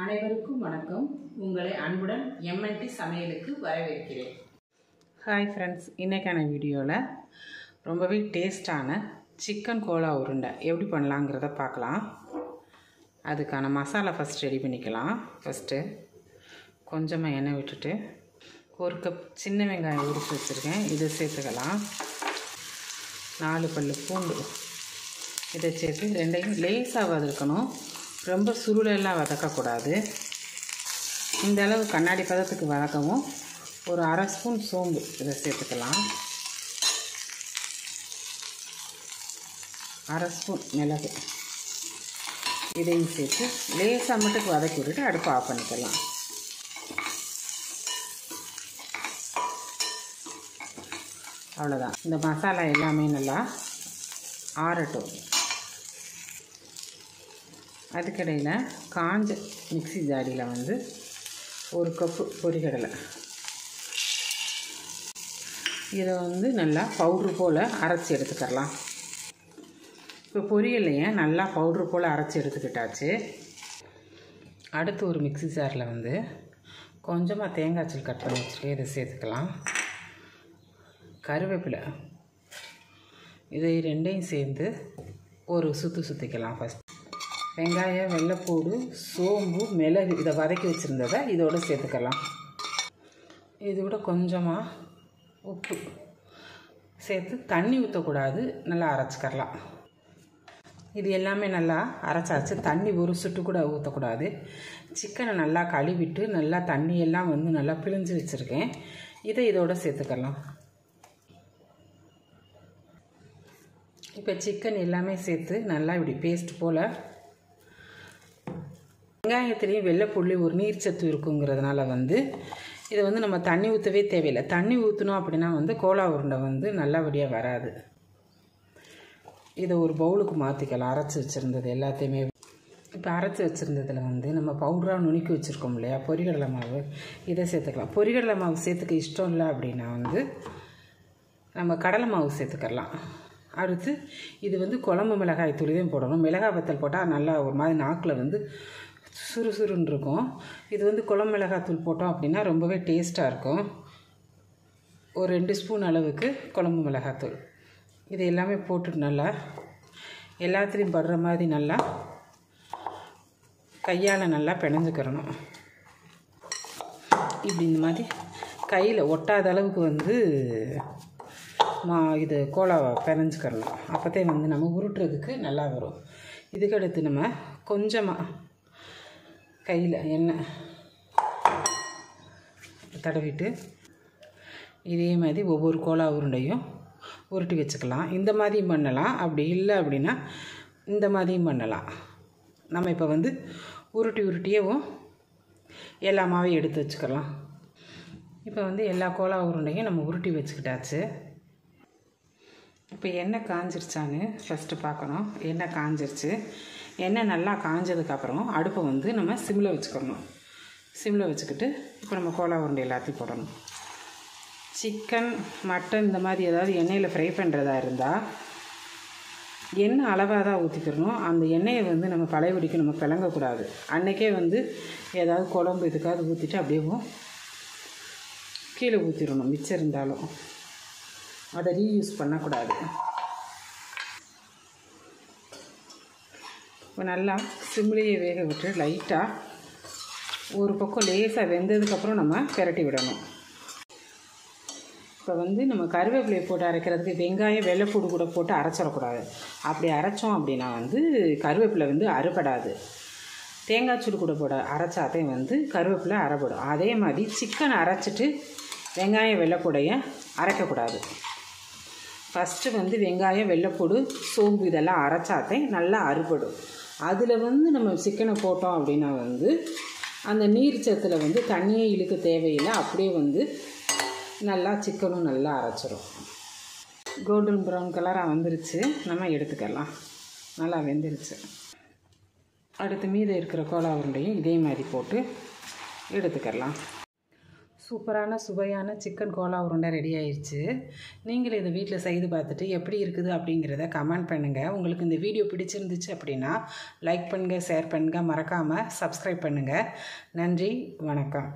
அனைவருக்கும் வணக்கம். உங்களை அன்புடன் எம்என்டி சமையலுக்கு வரவேற்கிறேன். ஹாய் ஃப்ரெண்ட்ஸ், இன்றைக்கான வீடியோவில் ரொம்பவே டேஸ்டான சிக்கன் கோலா உருண்டை எப்படி பண்ணலாங்கிறத பார்க்கலாம். அதுக்கான மசாலா ஃபஸ்ட் ரெடி பண்ணிக்கலாம். ஃபஸ்ட்டு கொஞ்சமாக எண்ணெய் விட்டுட்டு ஒரு கப் சின்ன வெங்காயம் உரித்து வச்சுருக்கேன், இதை சேர்த்துக்கலாம். 4 பல்லு பூண்டு இதை சேர்த்து ரெண்டையும் லேசாக வதக்கணும். ரொம்ப சுருளெல்லாம் வதக்கக்கூடாது. இந்த அளவு கண்ணாடி பதத்துக்கு வதக்கவும் ஒரு 1/2 ஸ்பூன் சோம்பு இதை சேர்த்துக்கலாம். 1/2 ஸ்பூன் மிளகு இதையும் சேர்த்து லேசாக மட்டும் வதக்கி விட்டுட்டு அடுப்பை ஆஃப் பண்ணிக்கலாம். அவ்வளோதான். இந்த மசாலா எல்லாமே நல்லா ஆறட்டும். அதுக்கடையில் காஞ்ச மிக்ஸி ஜாடியில் ஒரு கப்பு பொரிகடலை இதை நல்லா பவுட்ரு போல் அரைச்சி எடுத்துக்கலாம். இப்போ பொரியலையே நல்லா பவுட்ரு போல் அரைச்சி எடுத்துக்கிட்டாச்சு. அடுத்து ஒரு மிக்ஸி ஜாரில் கொஞ்சமாக தேங்காய் சீல் கட் பண்ணி வச்சுருக்கேன், இதை சேர்த்துக்கலாம். கருவேப்பிலை இதை ரெண்டையும் சேர்ந்து ஒரு சுற்றிக்கலாம். ஃபஸ்ட் வெங்காயம், வெள்ளைப்பூடு, சோம்பு, மிளகு இதை வதக்கி வச்சுருந்ததை இதோடு சேர்த்துக்கலாம். இதோட கொஞ்சமாக உப்பு சேர்த்து தண்ணி ஊற்றக்கூடாது, நல்லா அரைச்சிக்கலாம். இது எல்லாமே நல்லா அரைச்சாச்சு. தண்ணி ஒரு சுட்டு கூட ஊற்றக்கூடாது. சிக்கனை நல்லா கழுவிட்டு நல்லா தண்ணியெல்லாம் நல்லா பிழிஞ்சு வச்சுருக்கேன், இதை இதோடு சேர்த்துக்கலாம். இப்போ சிக்கன் எல்லாமே சேர்த்து நல்லா இப்படி பேஸ்ட் போல், வெங்காயத்துலேயும் வெள்ளைப்புள்ளி ஒரு நீர் சத்து இருக்குங்கிறதுனால இதை நம்ம தண்ணி ஊற்றவே தேவையில்லை. தண்ணி ஊற்றணும் அப்படின்னா கோலா உருண்டை நல்லபடியாக வராது. இதை ஒரு பவுலுக்கு மாற்றிக்கலாம். அரைச்சி வச்சுருந்தது எல்லாத்தையுமே இப்போ அரைச்சி வச்சுருந்ததில் நம்ம பவுடராக நுணுக்கி வச்சுருக்கோம் இல்லையா, பொரிகடலை மாவு, இதை சேர்த்துக்கலாம். பொரிகடலை மாவு சேர்த்துக்க இஷ்டம் இல்லை அப்படின்னா நம்ம கடலை மாவு சேர்த்துக்கலாம். அடுத்து இது குழம்பு மிளகாய் தூள் தான் போடணும். மிளகாய் வத்தல் போட்டால் நல்லா ஒரு மாதிரி நாக்கில் சுறுசுறுன்னு இருக்கும். இது குழம்பு மிளகாய் தூள் போட்டோம் அப்படின்னா ரொம்பவே டேஸ்ட்டாக இருக்கும். ஒரு 2 ஸ்பூன் அளவுக்கு குழம்பு மிளகாய் தூள் இது எல்லாமே போட்டுட்டு நல்லா எல்லாத்துலேயும் படுற மாதிரி நல்லா கையால் நல்லா பிணைஞ்சுக்கிறணும். இப்படி இந்த மாதிரி கையில் ஒட்டாத அளவுக்கு இது கோலாவை பிணைஞ்சிக்கிறணும். அப்போதான் நம்ம உருட்டுறதுக்கு நல்லா வரும். இதுக்கடுத்து நம்ம கொஞ்சமாக கையில் எண்ணெய் தடவிட்டு இதே மாதிரி ஒவ்வொரு கோலா உருண்டையும் உருட்டி வச்சுக்கலாம். இந்த மாதிரியும் பண்ணலாம், அப்படி இல்லை அப்படின்னா இந்த மாதிரியும் பண்ணலாம். நம்ம இப்போ உருட்டியவும் எல்லா மாவையும் எடுத்து வச்சுக்கலாம். இப்போ எல்லா கோலா உருண்டையும் நம்ம உருட்டி வச்சுக்கிட்டாச்சு. இப்போ எண்ணெய் காஞ்சிருச்சான்னு ஃபஸ்ட்டு பார்க்கணும். எண்ணெய் காஞ்சிருச்சு. எண்ணெய் நல்லா காஞ்சதுக்கப்புறம் அடுப்பை நம்ம சிம்மில் வச்சுக்கணும். சிம்மில் வச்சுக்கிட்டு இப்போ நம்ம கோலா உருண்டை எல்லாத்தையும் போடணும். சிக்கன், மட்டன் இந்த மாதிரி ஏதாவது எண்ணெயில் ஃப்ரை பண்ணுறதா இருந்தால் எண்ணெய் அளவாக தான் ஊற்றிக்கிறணும். அந்த எண்ணெயை நம்ம பழையபடிக்கு நம்ம பிளங்கக்கூடாது. அன்றைக்கே ஏதாவது குழம்பு இதுக்காவது ஊற்றிட்டு அப்படியே கீழே ஊற்றிடணும். மிச்சம் இருந்தாலும் அதை ரீயூஸ் பண்ணக்கூடாது. இப்போ நல்லா சிம்லேயே வேக விட்டு லைட்டாக ஒரு பக்கம் லேசாக வெந்ததுக்கப்புறம் நம்ம பிரட்டி விடணும். இப்போ நம்ம கருவேப்பிலையை போட்டு அரைக்கிறதுக்கு வெங்காயம், வெள்ளைப்பூடு கூட போட்டு அரைச்சிடக்கூடாது. அப்படி அரைச்சோம் அப்படின்னா கருவேப்பிலை அறுபடாது. தேங்காய் சூடு கூட போட அரைச்சாதே கருவேப்பிலை அரைப்படும். அதே மாதிரி சிக்கன் அரைச்சிட்டு வெங்காயம், வெள்ளைப்பூடையை அரைக்கக்கூடாது. ஃபஸ்ட்டு வெங்காயம், வெள்ளைப்பூடு, சோம்பு இதெல்லாம் அரைச்சாதே நல்லா அறுபடும். அதில் நம்ம சிக்கனை போட்டோம் அப்படின்னா அந்த நீர் சத்தில் தண்ணியே இழுக்க தேவையில்லை. அப்படியே நல்லா சிக்கனும் நல்லா அரைச்சிரும். கோல்டன் ப்ரௌன் கலராக வந்துருச்சு, நம்ம எடுத்துக்கலாம். நல்லா வெந்துருச்சு. அடுத்து மீதம் இருக்கிற கோலா உருண்டையும் இதே மாதிரி போட்டு எடுத்துக்கலாம். சூப்பரான சுவையான சிக்கன் கோலா உருண்டை ரெடி ஆயிடுச்சு. நீங்களும் இதை வீட்டில் செய்து பார்த்துட்டு எப்படி இருக்குது அப்படிங்கிறத கமெண்ட் பண்ணுங்கள். உங்களுக்கு இந்த வீடியோ பிடிச்சிருந்துச்சு அப்படின்னா லைக் பண்ணுங்கள், ஷேர் பண்ணுங்கள், மறக்காமல் சப்ஸ்கிரைப் பண்ணுங்கள். நன்றி, வணக்கம்.